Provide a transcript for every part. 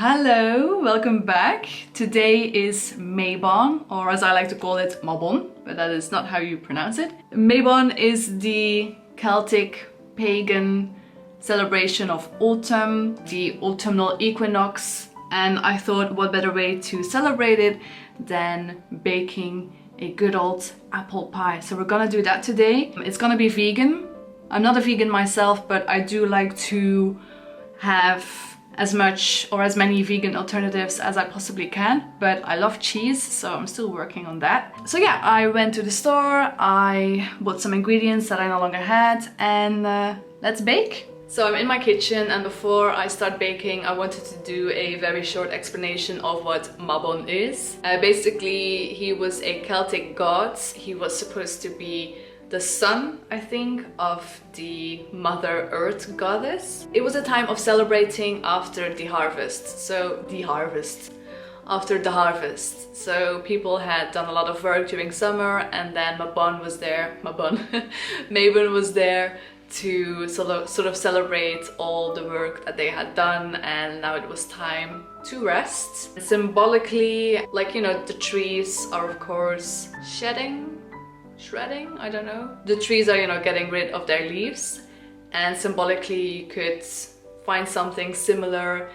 Hello, welcome back. Today is Mabon, or as I like to call it, Mabon, but that is not how you pronounce it. Mabon is the Celtic pagan celebration of autumn, the autumnal equinox, and I thought what better way to celebrate it than baking a good old apple pie. So we're gonna do that today. It's gonna be vegan. I'm not a vegan myself, but I do like to have as much or as many vegan alternatives as I possibly can, but I love cheese, so I'm still working on that. So yeah, I went to the store, I bought some ingredients that I no longer had, and let's bake. So I'm in my kitchen, and before I start baking I wanted to do a very short explanation of what Mabon is. Basically, he was a Celtic god. He was supposed to be the son, I think, of the Mother Earth goddess. It was a time of celebrating after the harvest. After the harvest. So people had done a lot of work during summer, and then Mabon was there, Mabon was there to sort of celebrate all the work that they had done, and now it was time to rest. Symbolically, like, you know, the trees are of course shredding, I don't know. The trees are, you know, getting rid of their leaves, and symbolically you could find something similar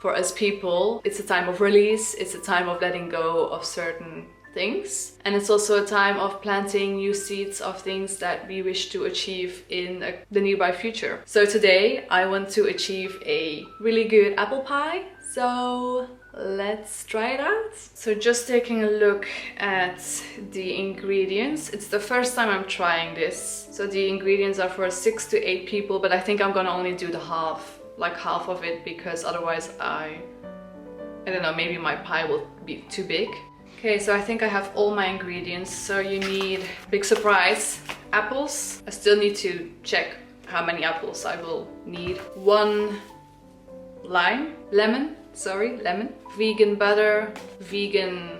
for us people. It's a time of release, it's a time of letting go of certain things, and it's also a time of planting new seeds of things that we wish to achieve in the nearby future. So today I want to achieve a really good apple pie, so let's try it out. So just taking a look at the ingredients, it's the first time I'm trying this. So the ingredients are for 6 to 8 people, but I think I'm gonna only do the half of it, because otherwise I don't know, maybe my pie will be too big. Okay, so I think I have all my ingredients. So you need, big surprise, apples. I still need to check how many apples I will need. 1 lemon, vegan butter, vegan,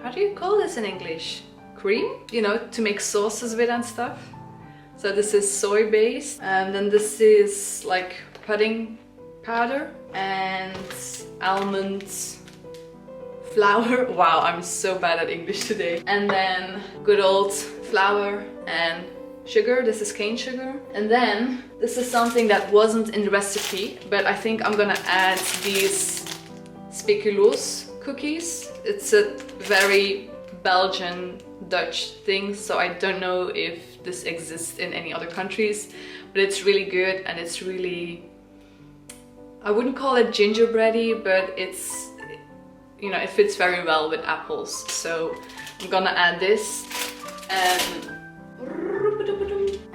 how do you call this in English? Cream? You know, to make sauces with and stuff. So this is soy based, and then this is like pudding powder and almond flour. Wow, I'm so bad at English today. And then good old flour and sugar. This is cane sugar. And then this is something that wasn't in the recipe, but I think I'm gonna add these speculoos cookies. It's a very Belgian Dutch thing, so I don't know if this exists in any other countries, but it's really good, and it's really, I wouldn't call it gingerbready, but it's, you know, it fits very well with apples. So I'm gonna add this, and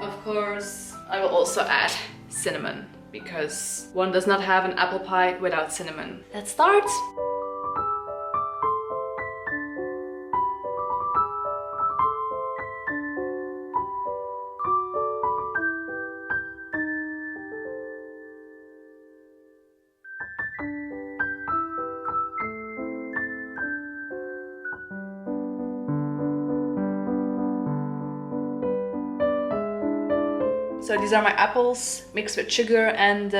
of course I will also add cinnamon, because one does not have an apple pie without cinnamon. Let's start! So these are my apples mixed with sugar and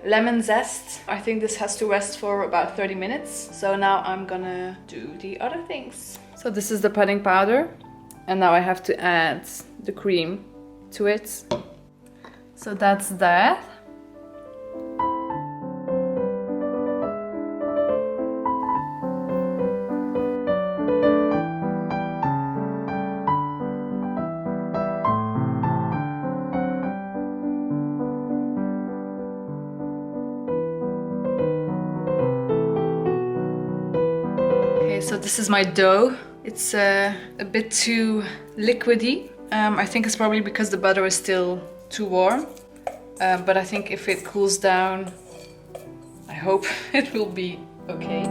lemon zest. I think this has to rest for about 30 minutes. So now I'm gonna do the other things. So this is the pudding powder, and now I have to add the cream to it. So that's that. So this is my dough. It's a bit too liquidy. I think it's probably because the butter is still too warm. But I think if it cools down, I hope it will be okay.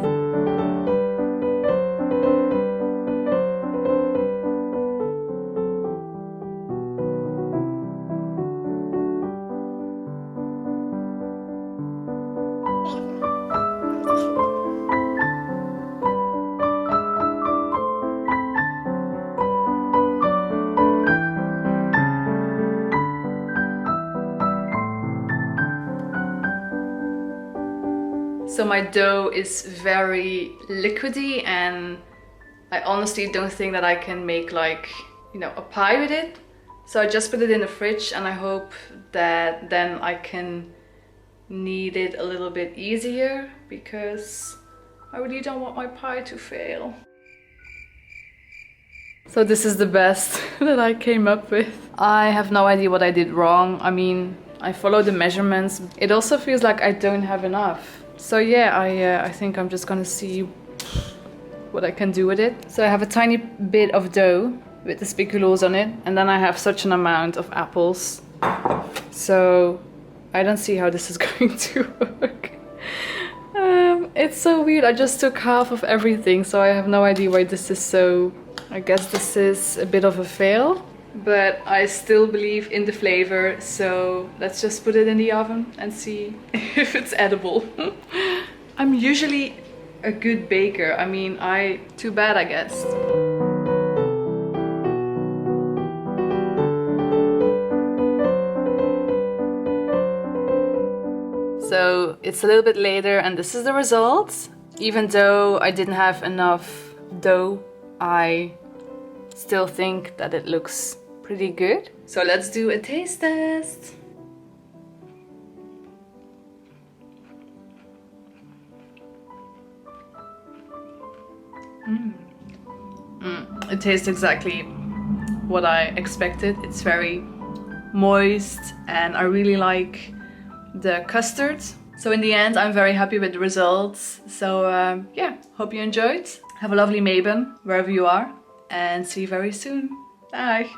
So So my dough is very liquidy, and I honestly don't think that I can make like, you know, a pie with it. So I just put it in the fridge, and I hope that then I can knead it a little bit easier, because I really don't want my pie to fail. So this is the best that I came up with. I have no idea what I did wrong. I mean, I followed the measurements. It also feels like I don't have enough. So yeah, I think I'm just gonna see what I can do with it. So I have a tiny bit of dough with the speculoos on it, and then I have such an amount of apples. So I don't see how this is going to work. It's so weird. I just took half of everything, so I have no idea why this is so... I guess this is a bit of a fail, but I still believe in the flavor, so let's just put it in the oven and see if it's edible. I'm usually a good baker. I mean, too bad, I guess. So it's a little bit later, and this is the result. Even though I didn't have enough dough, I still think that it looks pretty good. So let's do a taste test. It tastes exactly what I expected. It's very moist, and I really like the custard. So in the end, I'm very happy with the results. So yeah, hope you enjoyed. Have a lovely Mabon wherever you are, and see you very soon. Bye!